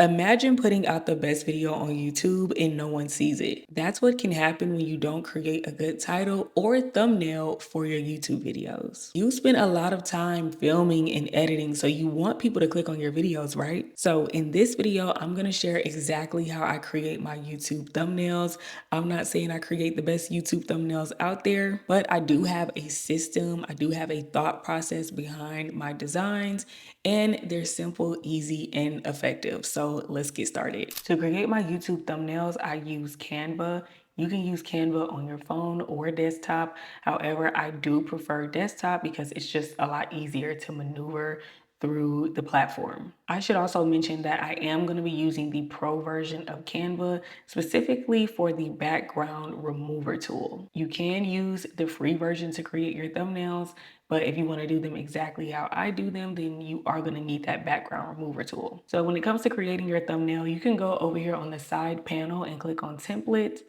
Imagine putting out the best video on YouTube and no one sees it. That's what can happen when you don't create a good title or thumbnail for your YouTube videos. You spend a lot of time filming and editing, so you want people to click on your videos, right? So in this video, I'm gonna share exactly how I create my YouTube thumbnails. I'm not saying I create the best YouTube thumbnails out there, but I do have a system. I do have a thought process behind my designs, and they're simple, easy, and effective. So let's get started. To create my YouTube thumbnails, I use Canva. You can use Canva on your phone or desktop. However, I do prefer desktop because it's just a lot easier to maneuver through the platform. I should also mention that I am going to be using the pro version of Canva specifically for the background remover tool. You can use the free version to create your thumbnails, but if you want to do them exactly how I do them, then you are going to need that background remover tool. So when it comes to creating your thumbnail, you can go over here on the side panel and click on template,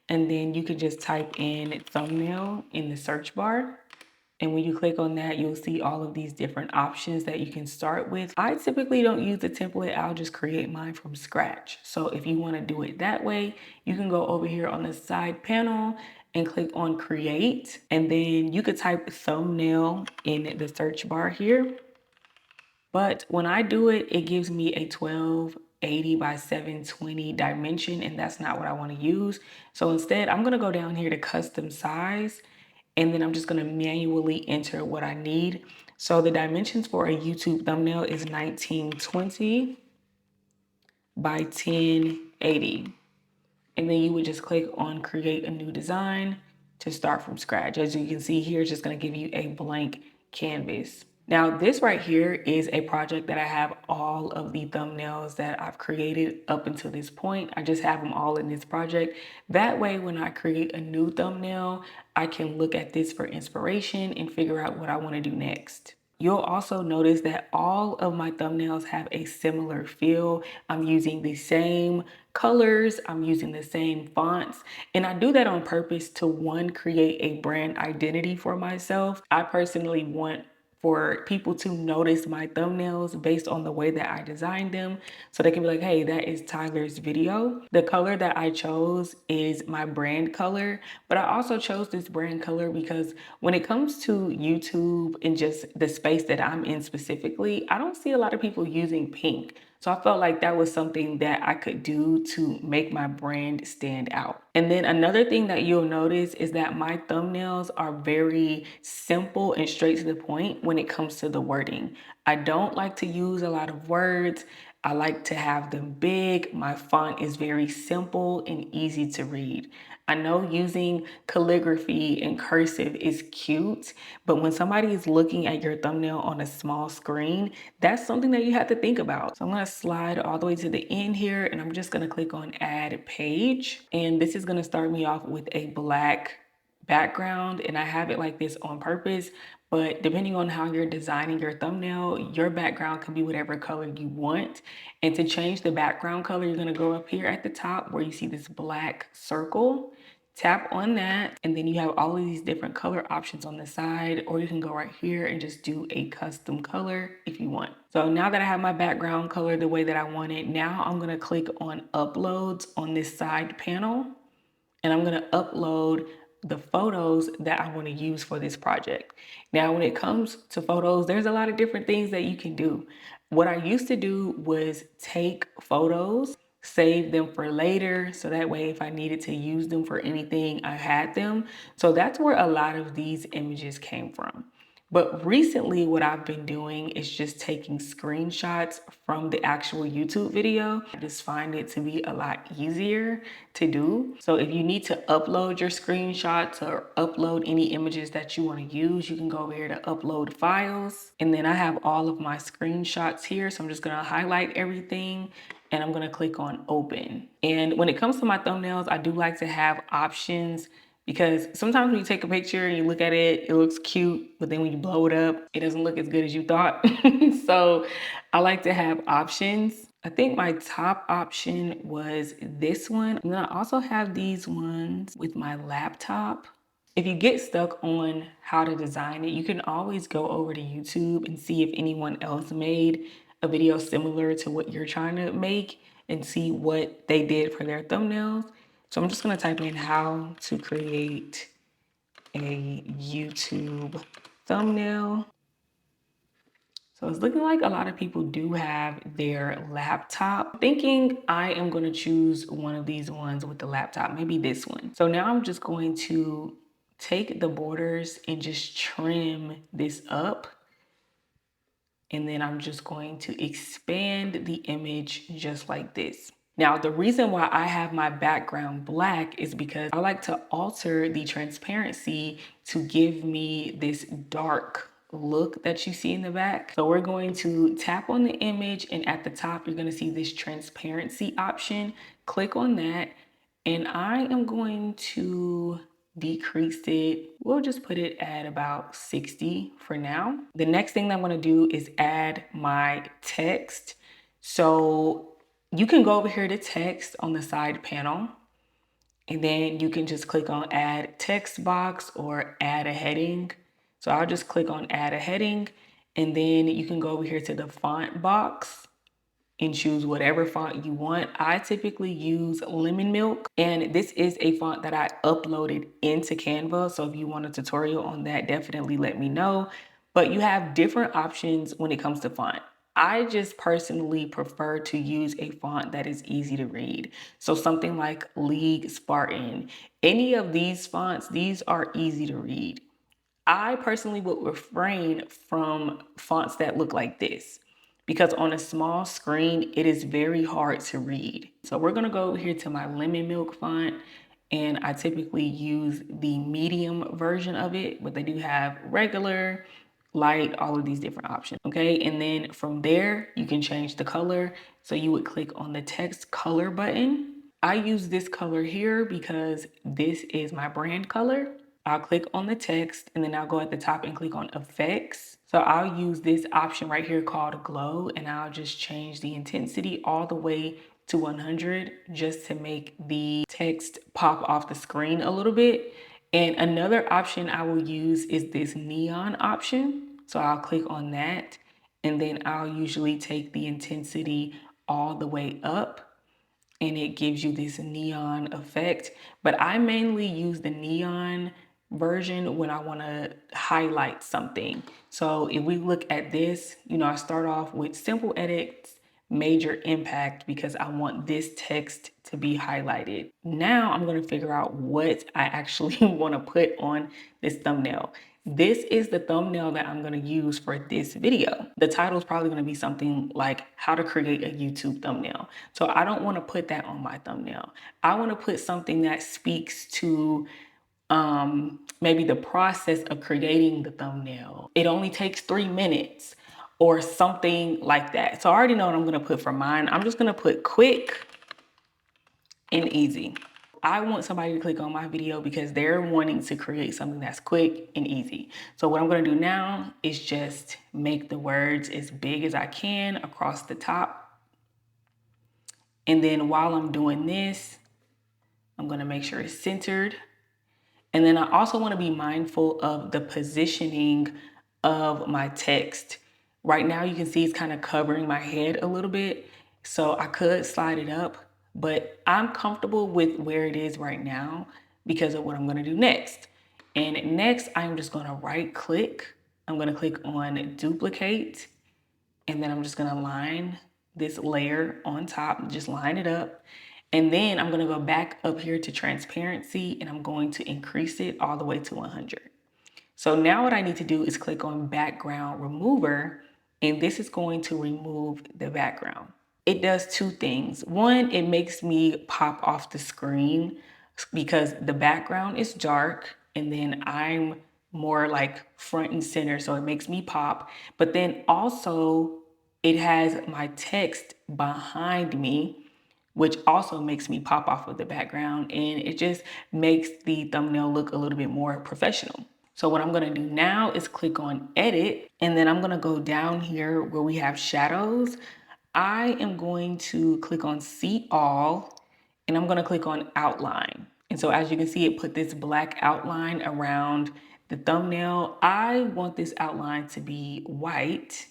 and then you can just type in thumbnail in the search bar. And when you click on that, you'll see all of these different options that you can start with. I typically don't use the template. I'll just create mine from scratch. So if you want to do it that way, you can go over here on the side panel and click on create. And then you could type thumbnail in the search bar here. But when I do it, it gives me a 1280 by 720 dimension, and that's not what I want to use. So instead, I'm going to go down here to custom size, and then I'm just going to manually enter what I need. So the dimensions for a YouTube thumbnail is 1920 by 1080. And then you would just click on create a new design to start from scratch. As you can see here, it's just going to give you a blank canvas. Now, this right here is a project that I have all of the thumbnails that I've created up until this point. I just have them all in this project. That way, when I create a new thumbnail, I can look at this for inspiration and figure out what I want to do next. You'll also notice that all of my thumbnails have a similar feel. I'm using the same colors, I'm using the same fonts, and I do that on purpose to, one, create a brand identity for myself. I personally want for people to notice my thumbnails based on the way that I designed them, so they can be like, hey, that is Tyler's video. The color that I chose is my brand color, but I also chose this brand color because when it comes to YouTube and just the space that I'm in specifically, I don't see a lot of people using pink. So I felt like that was something that I could do to make my brand stand out. And then another thing that you'll notice is that my thumbnails are very simple and straight to the point when it comes to the wording. I don't like to use a lot of words. I like to have them big. My font is very simple and easy to read. I know using calligraphy and cursive is cute, but when somebody is looking at your thumbnail on a small screen, that's something that you have to think about. So I'm gonna slide all the way to the end here, and I'm just gonna click on add page. And this is gonna start me off with a black background, and I have it like this on purpose. But depending on how you're designing your thumbnail, your background can be whatever color you want. And to change the background color, you're gonna go up here at the top where you see this black circle. Tap on that, and then you have all of these different color options on the side, or you can go right here and just do a custom color if you want. So now that I have my background color the way that I want it, now I'm gonna click on uploads on this side panel, and I'm gonna upload the photos that I want to use for this project. Now, when it comes to photos, there's a lot of different things that you can do. What I used to do was take photos, save them for later, so that way if I needed to use them for anything, I had them. So that's where a lot of these images came from. But recently, what I've been doing is just taking screenshots from the actual YouTube video. I just find it to be a lot easier to do. So if you need to upload your screenshots or upload any images that you want to use, you can go over here to upload files. And then I have all of my screenshots here. So I'm just going to highlight everything, and I'm going to click on open. And when it comes to my thumbnails, I do like to have options, because sometimes when you take a picture and you look at it, it looks cute, but then when you blow it up, it doesn't look as good as you thought. So I like to have options. I think my top option was this one. And then I also have these ones with my laptop. If you get stuck on how to design it, you can always go over to YouTube and see if anyone else made a video similar to what you're trying to make and see what they did for their thumbnails. So I'm just gonna type in how to create a YouTube thumbnail. So it's looking like a lot of people do have their laptop. Thinking I am gonna choose one of these ones with the laptop, maybe this one. So now I'm just going to take the borders and just trim this up. And then I'm just going to expand the image just like this. Now, the reason why I have my background black is because I like to alter the transparency to give me this dark look that you see in the back. So we're going to tap on the image, and at the top, you're going to see this transparency option. Click on that, and I am going to decrease it. We'll just put it at about 60 for now. The next thing that I'm going to do is add my text. So you can go over here to text on the side panel, and then you can just click on add text box or add a heading. So I'll just click on add a heading, and then you can go over here to the font box and choose whatever font you want. I typically use Lemon Milk, and this is a font that I uploaded into Canva. So if you want a tutorial on that, definitely let me know. But you have different options when it comes to font. I just personally prefer to use a font that is easy to read. So something like League Spartan, any of these fonts, these are easy to read. I personally would refrain from fonts that look like this because on a small screen, it is very hard to read. So we're gonna go over here to my Lemon Milk font, and I typically use the medium version of it, but they do have regular, light, all of these different options, okay? And then from there, you can change the color. So you would click on the text color button. I use this color here because this is my brand color. I'll click on the text, and then I'll go at the top and click on effects. So I'll use this option right here called glow, and I'll just change the intensity all the way to 100 just to make the text pop off the screen a little bit. And another option I will use is this neon option. So I'll click on that, and then I'll usually take the intensity all the way up, and it gives you this neon effect. But I mainly use the neon version when I want to highlight something. So if we look at this, I start off with simple edits, major impact, because I want this text to be highlighted. Now I'm going to figure out what I actually want to put on this thumbnail. This is the thumbnail that I'm going to use for this video. The title is probably going to be something like how to create a YouTube thumbnail. So I don't want to put that on my thumbnail. I want to put something that speaks to maybe the process of creating the thumbnail. It only takes 3 minutes or something like that. So I already know what I'm going to put for mine. I'm just going to put quick and easy. I want somebody to click on my video because they're wanting to create something that's quick and easy. So what I'm going to do now is just make the words as big as I can across the top. And then while I'm doing this, I'm going to make sure it's centered. And then I also want to be mindful of the positioning of my text. Right now you can see it's kind of covering my head a little bit. So I could slide it up, but I'm comfortable with where it is right now because of what I'm going to do next. And next, I'm just going to right click. I'm going to click on duplicate, and then I'm just going to line this layer on top, just line it up. And then I'm going to go back up here to transparency, and I'm going to increase it all the way to 100. So now what I need to do is click on background remover, and this is going to remove the background. It does two things. One, it makes me pop off the screen because the background is dark, and then I'm more like front and center, so it makes me pop. But then also it has my text behind me, which also makes me pop off of the background, and it just makes the thumbnail look a little bit more professional. So what I'm gonna do now is click on edit, and then I'm gonna go down here where we have shadows. I am going to click on see all, and I'm gonna click on outline. And so as you can see, it put this black outline around the thumbnail. I want this outline to be white.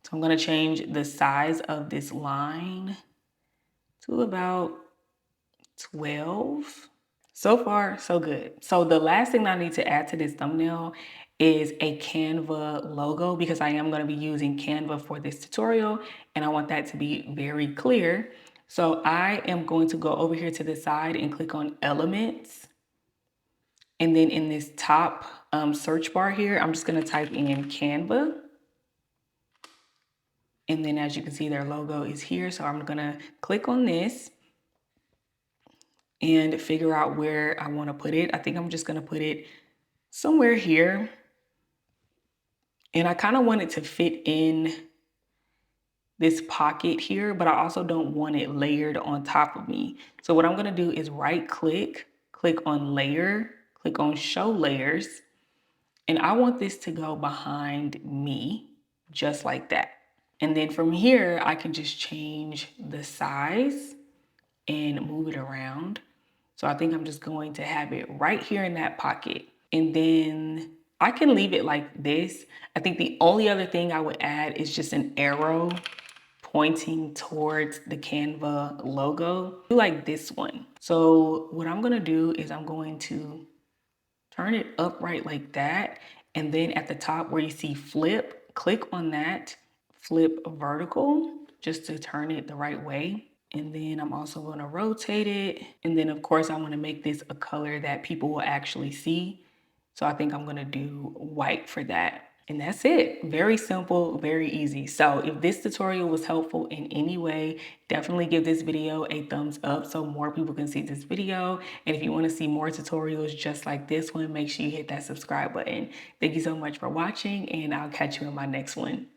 So I'm going to change the size of this line to about 12. So far, so good. So the last thing I need to add to this thumbnail is a Canva logo, because I am going to be using Canva for this tutorial and I want that to be very clear. So I am going to go over here to the side and click on Elements. And then in this top search bar here, I'm just going to type in Canva. And then as you can see, their logo is here. So I'm going to click on this and figure out where I want to put it. I think I'm just going to put it somewhere here. And I kind of want it to fit in this pocket here, but I also don't want it layered on top of me. So what I'm going to do is right click, click on layer, click on show layers. And I want this to go behind me just like that. And then from here, I can just change the size and move it around. So I think I'm just going to have it right here in that pocket. And then I can leave it like this. I think the only other thing I would add is just an arrow pointing towards the Canva logo, like this one. So what I'm gonna do is I'm going to turn it upright like that. And then at the top where you see flip, click on that, flip vertical, just to turn it the right way. And then I'm also going to rotate it. And then of course I want to make this a color that people will actually see. So I think I'm going to do white for that. And that's it. Very simple, very easy. So if this tutorial was helpful in any way, definitely give this video a thumbs up so more people can see this video. And if you want to see more tutorials just like this one, make sure you hit that subscribe button. Thank you so much for watching, and I'll catch you in my next one.